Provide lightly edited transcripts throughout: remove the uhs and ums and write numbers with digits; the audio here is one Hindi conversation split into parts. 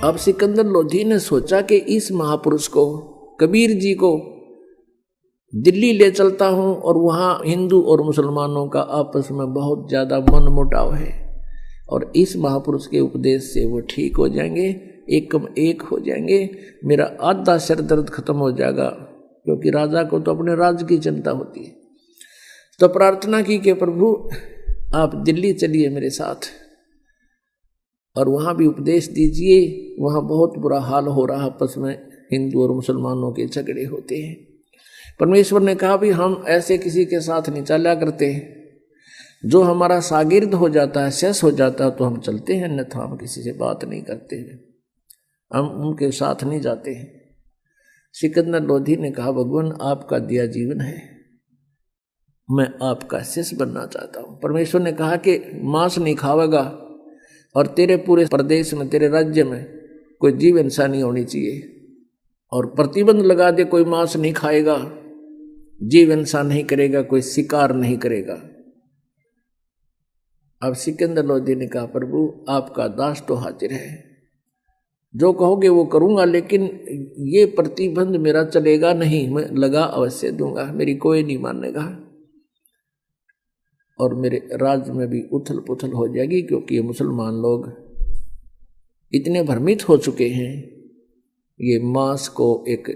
अब सिकंदर लोधी ने सोचा कि इस महापुरुष को, कबीर जी को दिल्ली ले चलता हूं और वहां हिंदू और मुसलमानों का आपस में बहुत ज्यादा मनमुटाव है और इस महापुरुष के उपदेश से वो ठीक हो जाएंगे, एकम एक हो जाएंगे, मेरा आधा सिर दर्द खत्म हो जाएगा, क्योंकि राजा को तो अपने राज्य की चिंता होती है। तो प्रार्थना की कि प्रभु आप दिल्ली चलिए मेरे साथ और वहां भी उपदेश दीजिए, वहां बहुत बुरा हाल हो रहा, आपस में हिंदू और मुसलमानों के झगड़े होते हैं। परमेश्वर ने कहा भी हम ऐसे किसी के साथ नहीं चला करते, जो हमारा शागिर्द हो जाता है, शेष हो जाता है तो हम चलते हैं, अन्यथा हम किसी से बात नहीं करते हैं, हम उनके साथ नहीं जाते हैं। सिकंदर लोधी ने कहा भगवान आपका दिया जीवन है, मैं आपका शिष्य बनना चाहता हूं। परमेश्वर ने कहा कि मांस नहीं खावेगा और तेरे पूरे प्रदेश में, तेरे राज्य में कोई जीव हिंसा नहीं होनी चाहिए, और प्रतिबंध लगा दे कोई मांस नहीं खाएगा, जीव हिंसा नहीं करेगा, कोई शिकार नहीं करेगा। अब सिकंदर लोधी ने कहा प्रभु आपका दास तो हाजिर है, जो कहोगे वो करूंगा, लेकिन ये प्रतिबंध मेरा चलेगा नहीं, मैं लगा अवश्य दूंगा, मेरी कोई नहीं मानेगा और मेरे राज्य में भी उथल पुथल हो जाएगी, क्योंकि ये मुसलमान लोग इतने भ्रमित हो चुके हैं, ये मांस को एक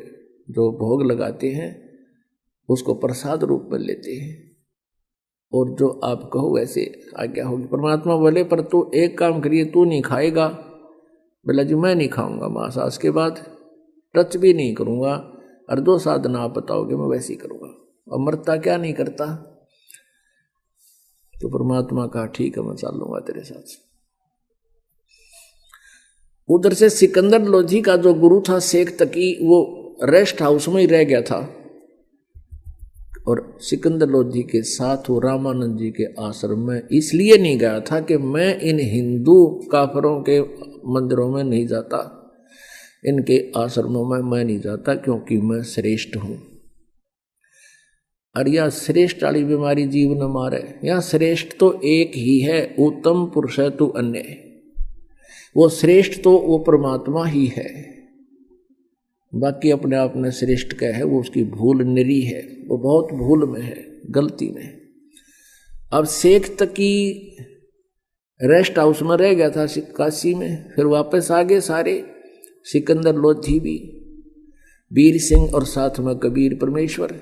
जो भोग लगाते हैं उसको प्रसाद रूप में लेते हैं, और जो आप कहो वैसे आज्ञा होगी। परमात्मा बोले पर तू एक काम करिए, तू नहीं खाएगा। बोला जी मैं नहीं खाऊंगा मांस, आज के बाद टच भी नहीं करूंगा, और जो साधना आप बताओगे मैं वैसे ही करूंगा, और मरता क्या नहीं करता। तो परमात्मा कहा ठीक है मैं चल लूंगा तेरे साथ। उधर से सिकंदर लोधी का जो गुरु था शेख तकी, वो रेस्ट हाउस में ही रह गया था, और सिकंदर लोधी के साथ वो रामानंद जी के आश्रम में इसलिए नहीं गया था कि मैं इन हिंदू काफरों के मंदिरों में नहीं जाता, इनके आश्रमों में मैं नहीं जाता, क्योंकि मैं श्रेष्ठ हूं। और यह श्रेष्ठ वाली बीमारी जीव न मारे, यह श्रेष्ठ तो एक ही है, उत्तम पुरुष है तू अन्य, वो श्रेष्ठ तो वो परमात्मा ही है, बाकी अपने आप में श्रेष्ठ क्या है वो उसकी भूल निरी है, वो बहुत भूल में है, गलती में। अब शेख तकी रेस्ट हाउस में रह गया था काशी में, फिर वापस आ गए सारे, सिकंदर लोधी भी, वीर सिंह और साथ में कबीर परमेश्वर,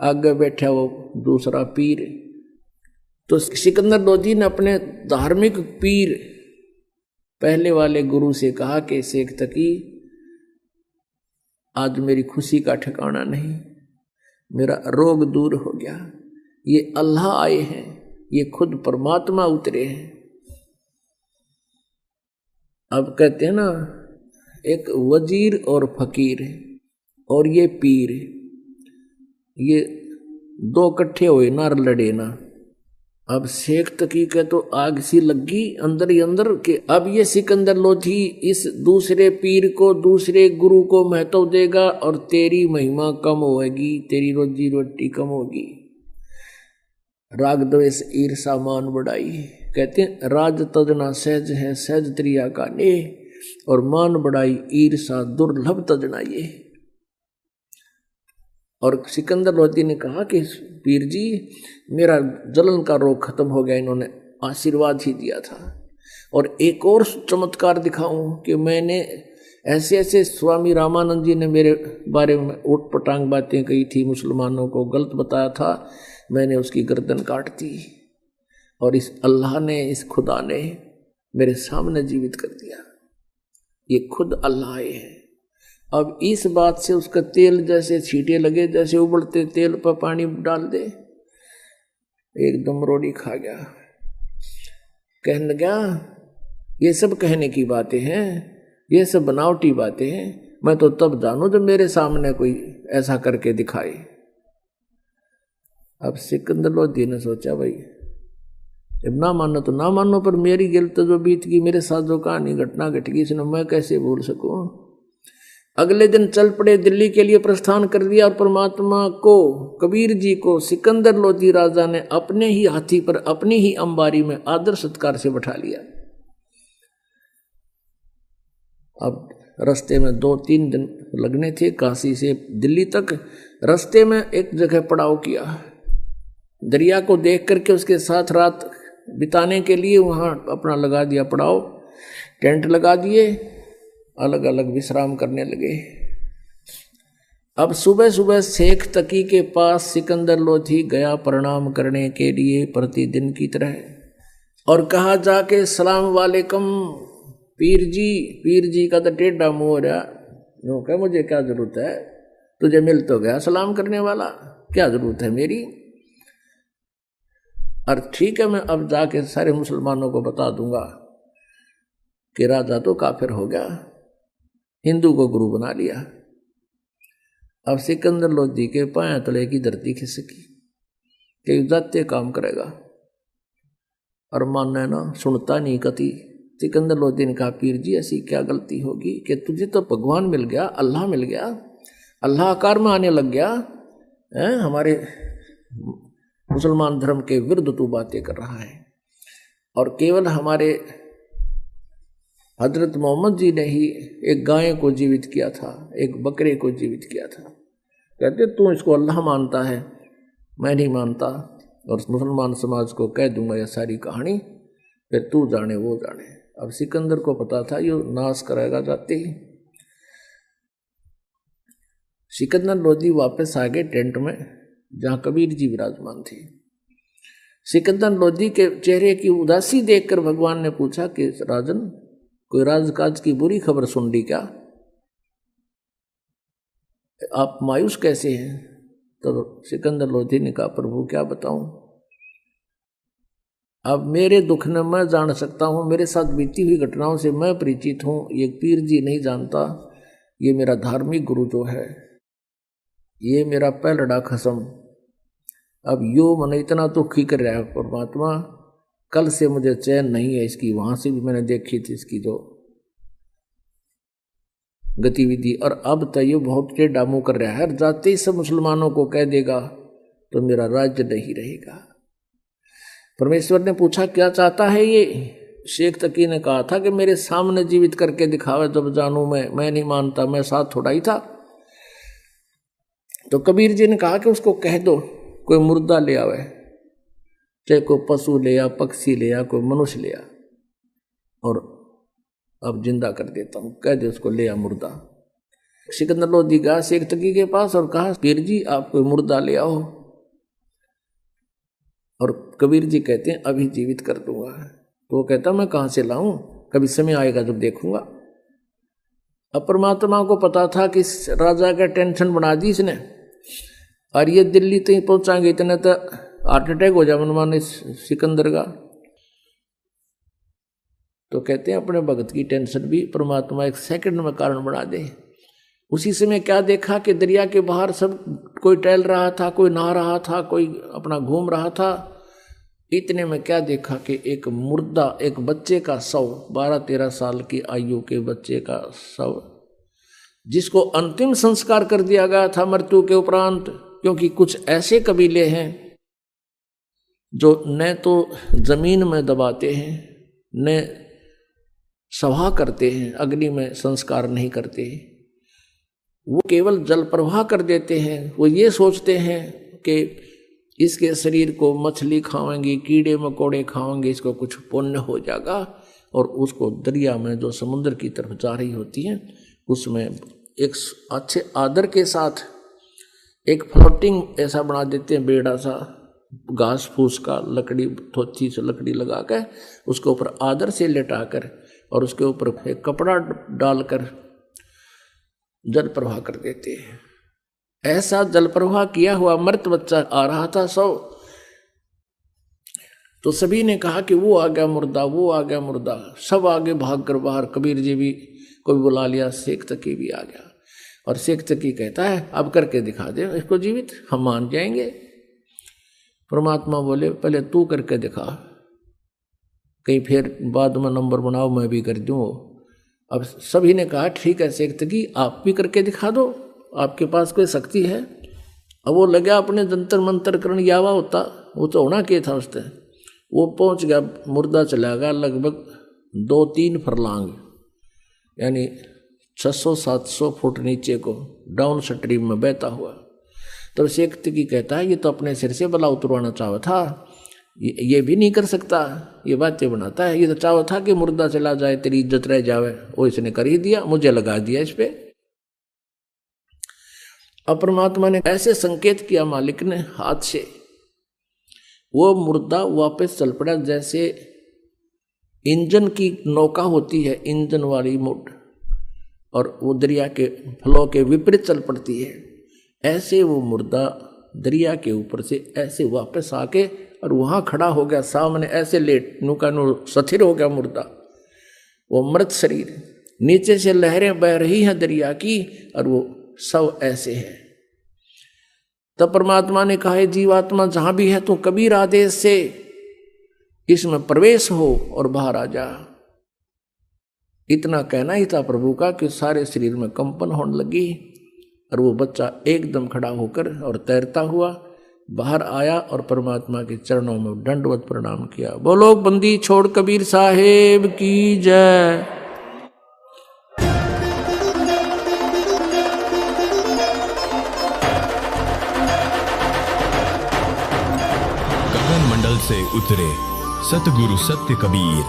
आगे बैठा वो दूसरा पीर। तो सिकंदर लोधी ने अपने धार्मिक पीर पहले वाले गुरु से कहा कि शेख तकी आज मेरी खुशी का ठिकाना नहीं, मेरा रोग दूर हो गया, ये अल्लाह आए हैं, ये खुद परमात्मा उतरे हैं। अब कहते हैं ना एक वजीर और फकीर और ये पीर, ये दो इकट्ठे हुए ना लड़े ना। अब शेख तकी के तो आग सी लगी अंदर ही अंदर के अब ये सिकंदर लोधी इस दूसरे पीर को, दूसरे गुरु को महत्व देगा और तेरी महिमा कम होगी, तेरी रोजी रोटी कम होगी। राग द्वेष ईर्षा मान बढ़ाई, कहते हैं राज तजना सहज है, सहज त्रिया का ने, और मान बढ़ाई ईर्षा दुर्लभ तजना ये। और सिकंदर लोधी ने कहा कि पीर जी मेरा जलन का रोग खत्म हो गया, इन्होंने आशीर्वाद ही दिया था। और एक और चमत्कार दिखाऊं कि मैंने ऐसे ऐसे स्वामी रामानंद जी ने मेरे बारे में उटपटांग बातें कही थी, मुसलमानों को गलत बताया था, मैंने उसकी गर्दन काट दी, और इस अल्लाह ने, इस खुदा ने मेरे सामने जीवित कर दिया। ये खुद अल्लाह है। अब इस बात से उसका तेल जैसे छींटे लगे, जैसे उबलते तेल पर पानी डाल दे, एकदम रोड़ी खा गया। कहने लगा ये सब कहने की बातें हैं, ये सब बनावटी बातें हैं, मैं तो तब जानूं जब मेरे सामने कोई ऐसा करके दिखाए। अब सिकंदर लोधी ने सोचा भाई जब ना मानो तो ना मानो, पर मेरी गिरफ्त जो बीत गई, मेरे साथ जो कहानी घटना घट गई, इसने मैं कैसे भूल सकूं। अगले दिन चल पड़े, दिल्ली के लिए प्रस्थान कर दिया, और परमात्मा को, कबीर जी को सिकंदर लोधी राजा ने अपने ही हाथी पर, अपनी ही अंबारी में आदर सत्कार से बैठा लिया। अब रास्ते में 2-3 दिन लगने थे काशी से दिल्ली तक। रास्ते में एक जगह पड़ाव किया, दरिया को देख करके उसके साथ रात बिताने के लिए वहाँ अपना लगा दिया पड़ाव, टेंट लगा दिए, अलग अलग विश्राम करने लगे। अब सुबह सुबह शेख तकी के पास सिकंदर लोधी गया प्रणाम करने के लिए प्रतिदिन की तरह, और कहा जाके सलाम वालेकुम पीर जी। पीर जी का तो टेढ़ा मुंह हो रहा, नो क्या मुझे क्या जरूरत है, तुझे मिल तो गया सलाम करने वाला, क्या जरूरत है मेरी। और ठीक है, मैं अब जाके सारे मुसलमानों को बता दूंगा कि राजा तो काफिर हो गया, हिंदू को गुरु बना लिया। अब सिकंदर लोधी के पांव तले की धरती खिसकी कि जाते काम करेगा, और मानना ना सुनता नहीं कति। सिकंदर लोधी ने कहा पीर जी ऐसी क्या गलती होगी कि तुझे तो भगवान मिल गया, अल्लाह मिल गया, अल्लाह आकार में आने लग गया है, हमारे मुसलमान धर्म के विरुद्ध तू बातें कर रहा है। और केवल हमारे हजरत मोहम्मद जी ने ही एक गाय को जीवित किया था, एक बकरे को जीवित किया था। कहते तू इसको अल्लाह मानता है, मैं नहीं मानता, और मुसलमान समाज को कह दूंगा यह सारी कहानी, फिर तू जाने वो जाने। अब सिकंदर को पता था ये नाश कराएगा जाते ही। सिकंदर लोधी वापस आ गए टेंट में जहां कबीर जी विराजमान थे। सिकंदर लोधी के चेहरे की उदासी देखकर भगवान ने पूछा कि राजन कोई राजकाज की बुरी खबर सुन ली क्या, आप मायूस कैसे हैं। तो सिकंदर लोधी ने कहा प्रभु क्या बताऊं, अब मेरे दुख न मैं जान सकता हूं, मेरे साथ बीती हुई घटनाओं से मैं परिचित हूं, ये पीर जी नहीं जानता, ये मेरा धार्मिक गुरु जो है, ये मेरा पहलड़ा खसम, अब यो मन इतना दुखी कर रहा है परमात्मा, कल से मुझे चैन नहीं है इसकी, वहां से भी मैंने देखी थी इसकी जो गतिविधि, और अब तो ये बहुत टेढ़ा मुंह कर रहा है, जाते ही सब मुसलमानों को कह देगा तो मेरा राज्य नहीं रहेगा। परमेश्वर ने पूछा क्या चाहता है ये। शेख तकी ने कहा था कि मेरे सामने जीवित करके दिखावे जब जानू मैं नहीं मानता, मैं साथ थोड़ा ही था। तो कबीर जी ने कहा कि उसको कह दो कोई मुर्दा ले आवे, चाहे कोई पशु ले या पक्षी ले या कोई मनुष्य ले आ, और अब जिंदा कर देता हूं, कह दे उसको ले आ मुर्दा। सिकंदर लोधी गया शेख तकी के पास और कहा पीर जी आप कोई मुर्दा ले आओ, और कबीर जी कहते हैं अभी जीवित कर दूंगा। तो वो कहता मैं कहां से लाऊं, कभी समय आएगा जब देखूंगा। अब परमात्मा को पता था कि राजा का टेंशन बना दी इसने, और ये दिल्ली तक पहुंचाएंगे इतने तो हार्ट अटैक हो जाए मनमाने सिकंदर का। तो कहते हैं अपने भगत की टेंशन भी परमात्मा एक सेकंड में कारण बना दे। उसी समय क्या देखा कि दरिया के बाहर सब कोई टहल रहा था, कोई नहा रहा था, कोई अपना घूम रहा था। इतने में क्या देखा कि एक मुर्दा, एक बच्चे का शव, 12-13 साल की आयु के बच्चे का शव, जिसको अंतिम संस्कार कर दिया गया था मृत्यु के उपरांत। क्योंकि कुछ ऐसे कबीले हैं जो न तो जमीन में दबाते हैं, न सभा करते हैं, अग्नि में संस्कार नहीं करते, वो केवल जल प्रवाह कर देते हैं। वो ये सोचते हैं कि इसके शरीर को मछली खाएंगी, कीड़े मकोड़े खाएंगे, इसको कुछ पुण्य हो जाएगा, और उसको दरिया में जो समुद्र की तरफ जा रही होती है उसमें एक अच्छे आदर के साथ एक फ्लोटिंग ऐसा बना देते हैं, बेड़ा सा घास फूस का, लकड़ी थोची से लकड़ी लगा कर उसके ऊपर आदर से लेटाकर और उसके ऊपर एक कपड़ा डालकर जल प्रवाह कर देते हैं। ऐसा जल प्रवाह किया हुआ मृत बच्चा आ रहा था शव। तो सभी ने कहा कि वो आ गया मुर्दा, वो आ गया मुर्दा। सब आगे भाग कर बाहर, कबीर जी भी को भी बुला लिया, शेख तकी भी आ गया। और शेख तकी कहता है अब करके दिखा दे इसको जीवित, हम मान जाएंगे। परमात्मा बोले पहले तू करके दिखा, कहीं फिर बाद में नंबर बनाओ मैं भी कर दूँ। अब सभी ने कहा ठीक है शेख तकी आप भी करके दिखा दो, आपके पास कोई शक्ति है। अब वो लगा अपने जंतर मंतर करण यावा होता, वो तो होना क्या था उससे। वो पहुंच गया, मुर्दा चला गया लगभग 2-3 फरलांग, यानी 600-700 फुट नीचे को डाउन स्ट्रीम में बहता हुआ। तो शेख की कहता है ये तो अपने सिर से बला उतरवाना चाहा था, ये भी नहीं कर सकता, ये बातें बनाता है। ये तो चाहा था कि मुर्दा चला जाए, तेरी इज्जत रह जावे, वो इसने कर ही दिया, मुझे लगा दिया इस पे। अब परमात्मा ने ऐसे संकेत किया मालिक ने हाथ से, वो मुर्दा वापस चल पड़ा जैसे इंजन की नौका होती है, इंजन वाली मोट, और वो दरिया के फ्लो के विपरीत चल पड़ती है, ऐसे वो मुर्दा दरिया के ऊपर से ऐसे वापस आके और वहां खड़ा हो गया सामने, ऐसे लेट नुका नु स्थिर हो गया मुर्दा, वो मृत शरीर। नीचे से लहरें बह रही हैं दरिया की और वो सब ऐसे है। तब परमात्मा ने कहा जीवात्मा जहां भी है तू कबीर आदेश से इसमें प्रवेश हो और बाहर आ जा। इतना कहना ही था प्रभु का कि सारे शरीर में कंपन होने लगी और वो बच्चा एकदम खड़ा होकर और तैरता हुआ बाहर आया और परमात्मा के चरणों में दंडवत प्रणाम किया। बोलो बंदी छोड़ कबीर साहेब की जय। गगन मंडल से उतरे सतगुरु सत्य कबीर,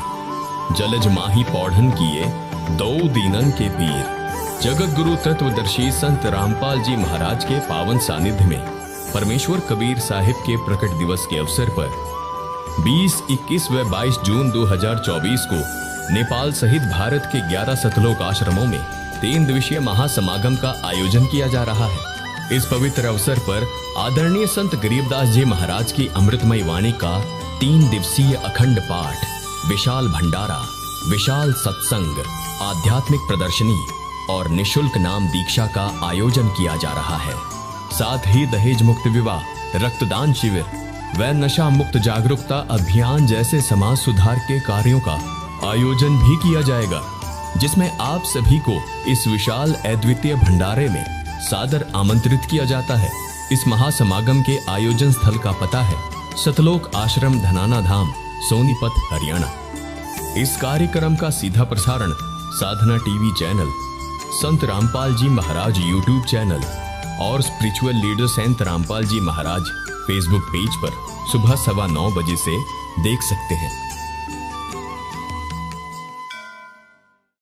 जलज माही पौढ़न किए दो दीनन के पीर। जगत गुरु तत्वदर्शी संत रामपाल जी महाराज के पावन सानिध्य में परमेश्वर कबीर साहिब के प्रकट दिवस के अवसर पर 20, 21 व 22 जून 2024 को नेपाल सहित भारत के 11 सतलोक आश्रमों में 3 दिवसीय महासमागम का आयोजन किया जा रहा है। इस पवित्र अवसर पर आदरणीय संत गरीबदास जी महाराज की अमृतमय वाणी का 3 दिवसीय अखंड पाठ, विशाल भंडारा, विशाल सत्संग, आध्यात्मिक प्रदर्शनी और निशुल्क नाम दीक्षा का आयोजन किया जा रहा है। साथ ही दहेज मुक्त विवाह, रक्तदान शिविर व नशा मुक्त जागरूकता अभियान जैसे समाज सुधार के कार्यों का आयोजन भी किया जाएगा, जिसमें आप सभी को इस विशाल अद्वितीय भंडारे में सादर आमंत्रित किया जाता है। इस महासमागम के आयोजन स्थल का पता है सतलोक आश्रम, धनाना धाम, सोनीपत, हरियाणा। इस कार्यक्रम का सीधा प्रसारण साधना टीवी चैनल, संत रामपाल जी महाराज यूट्यूब चैनल और स्पिरिचुअल लीडर संत रामपाल जी महाराज फेसबुक पेज पर सुबह 9:15 बजे से देख सकते हैं।